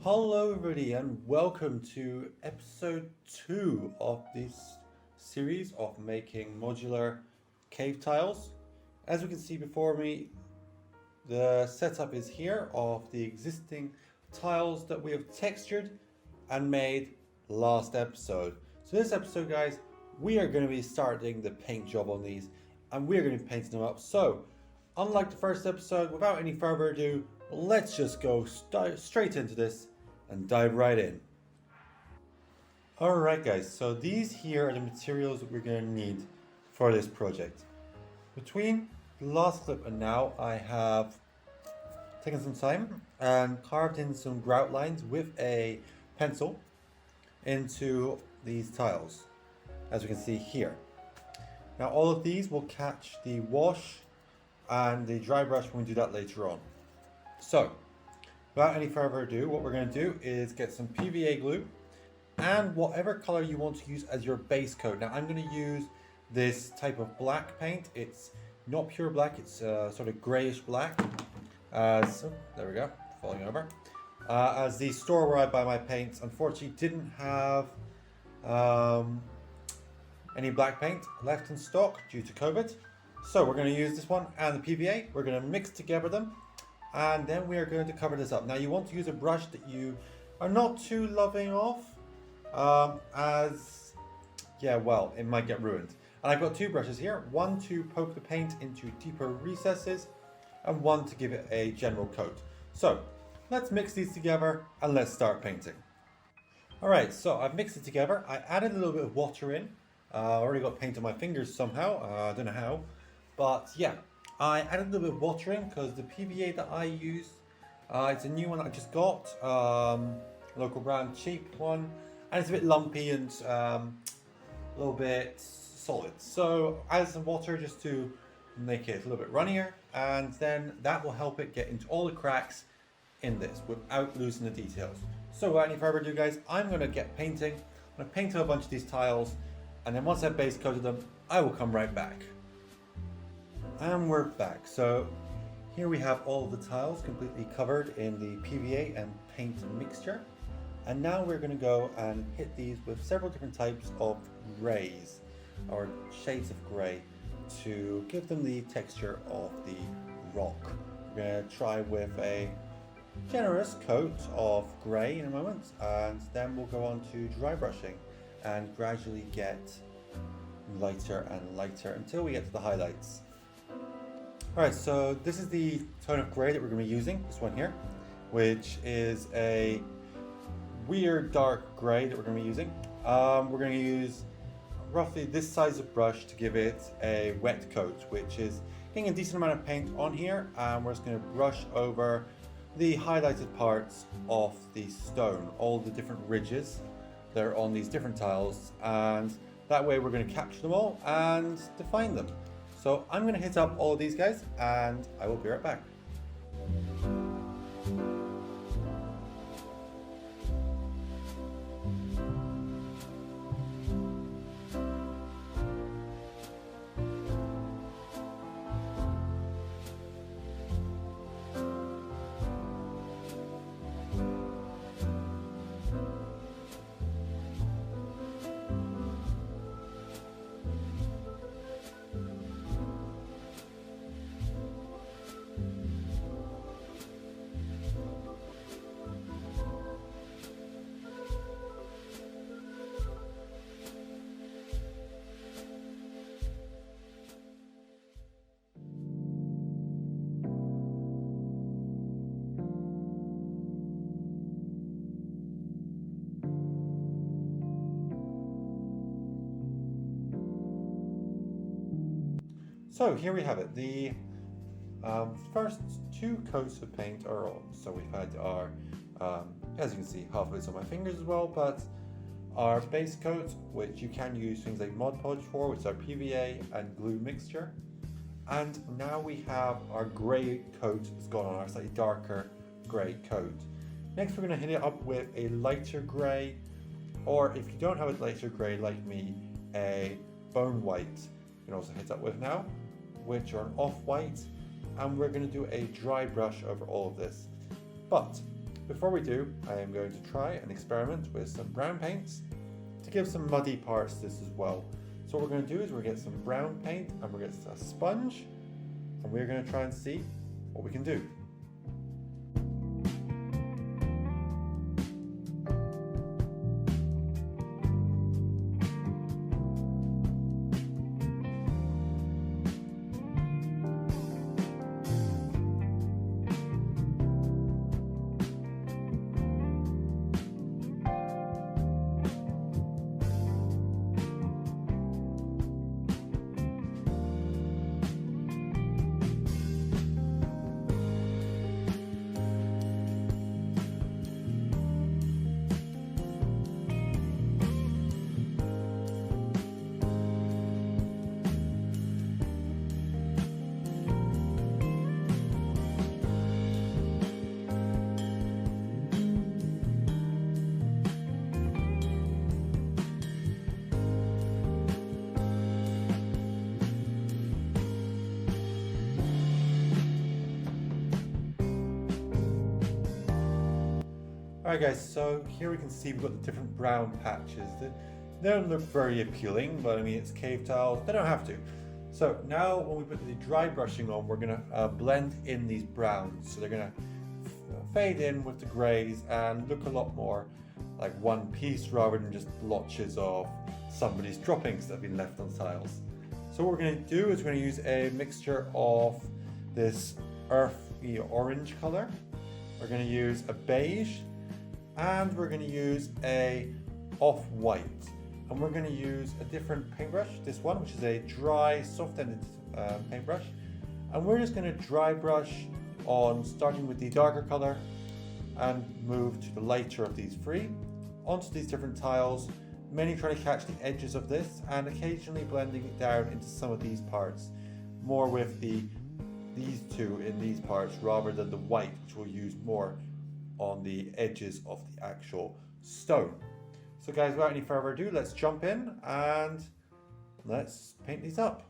Hello everybody and welcome to episode 2 of this series of making modular cave tiles. As we can see before me, the setup is here of the existing tiles that we have textured and made last episode. So this episode, guys, we are going to be starting the paint job on these and we're going to be painting them up. So unlike the first episode, without any further ado, let's just go straight into this and dive right in. Alright guys, so these here are the materials that we're going to need for this project. Between the last clip and now, I have taken some time and carved in some grout lines with a pencil into these tiles, as we can see here. Now all of these will catch the wash and the dry brush when we do that later on. So without any further ado, what we're going to do is get some PVA glue and whatever color you want to use as your base coat. Now I'm going to use this type of black paint. It's not pure black, it's sort of grayish black. So there we go, falling over. As the store where I buy my paints unfortunately didn't have any black paint left in stock due to COVID. So we're going to use this one and the PVA. We're going to mix together them and then we are going to cover this up. Now you want to use a brush that you are not too loving of, it might get ruined. And I've got two brushes here, one to poke the paint into deeper recesses and one to give it a general coat. So let's mix these together and let's start painting. Alright, so I've mixed it together. I added a little bit of water in. I already got paint on my fingers somehow, I don't know how. But yeah, I added a little bit of water in because the PVA that I use, it's a new one that I just got, local brand, cheap one, and it's a bit lumpy and a little bit solid. So I added some water just to make it a little bit runnier, and then that will help it get into all the cracks in this without losing the details. So without any further ado guys, I'm going to get painting. I'm going to paint a bunch of these tiles, and then once I've base coated them, I will come right back. And we're back. So here we have all of the tiles completely covered in the PVA and paint mixture. And now we're going to go and hit these with several different types of grays or shades of grey to give them the texture of the rock. We're going to try with a generous coat of grey in a moment, and then we'll go on to dry brushing and gradually get lighter and lighter until we get to the highlights. Alright, so this is the tone of grey that we're going to be using, this one here, which is a weird dark grey that we're going to be using. We're going to use roughly this size of brush to give it a wet coat, which is getting a decent amount of paint on here, and we're just going to brush over the highlighted parts of the stone, all the different ridges that are on these different tiles, and that way we're going to capture them all and define them. So I'm going to hit up all of these guys and I will be right back. So here we have it. The first two coats of paint are on. So we've had our, as you can see, half of it's on my fingers as well, but our base coat, which you can use things like Mod Podge for, which is our PVA and glue mixture. And now we have our grey coat that's gone on, our slightly darker grey coat. Next we're going to hit it up with a lighter grey, or if you don't have a lighter grey like me, a bone white you can also hit up with now, which are an off-white, and we're going to do a dry brush over all of this. But Before we do, I am going to try an experiment with some brown paints to give some muddy parts to this as well. So what we're going to do is we're going to get some brown paint and we're going to get a sponge, and we're going to try and see what we can do. Alright guys, so here we can see we've got the different brown patches. They don't look very appealing, but I mean it's cave tiles, they don't have to. So now when we put the dry brushing on, we're going to blend in these browns. So they're going to fade in with the greys and look a lot more like one piece rather than just blotches of somebody's droppings that have been left on tiles. So what we're going to do is we're going to use a mixture of this earthy orange color. We're going to use a beige, and we're going to use a off-white, and we're going to use a different paintbrush, this one, which is a dry soft-ended paintbrush, and we're just going to dry brush on, starting with the darker color and move to the lighter of these three onto these different tiles, mainly trying to catch the edges of this and occasionally blending it down into some of these parts, more with these two in these parts rather than the white, which we'll use more on the edges of the actual stone. So guys, without any further ado, let's jump in and let's paint these up.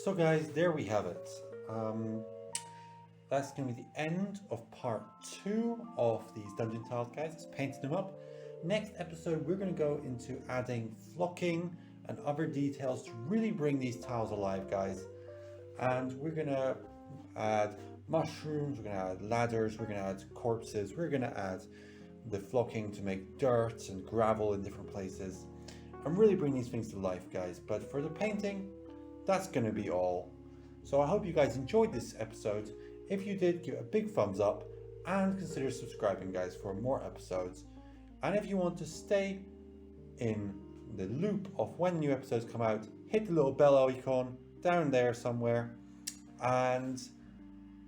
So guys, there we have it. That's going to be the end of part 2 of these dungeon tiles, guys. Just painting them up. Next episode, we're going to go into adding flocking and other details to really bring these tiles alive, guys. And we're going to add mushrooms, we're going to add ladders, we're going to add corpses, we're going to add the flocking to make dirt and gravel in different places. And really bring these things to life, guys. But for the painting, that's going to be all. So I hope you guys enjoyed this episode. If you did, give it a big thumbs up and consider subscribing, guys, for more episodes. And if you want to stay in the loop of when new episodes come out, hit the little bell icon down there somewhere, and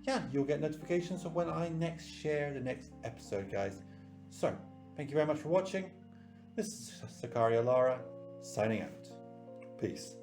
yeah, you'll get notifications of when I next share the next episode, guys. So thank you very much for watching. This is Sakari Alara signing out. Peace.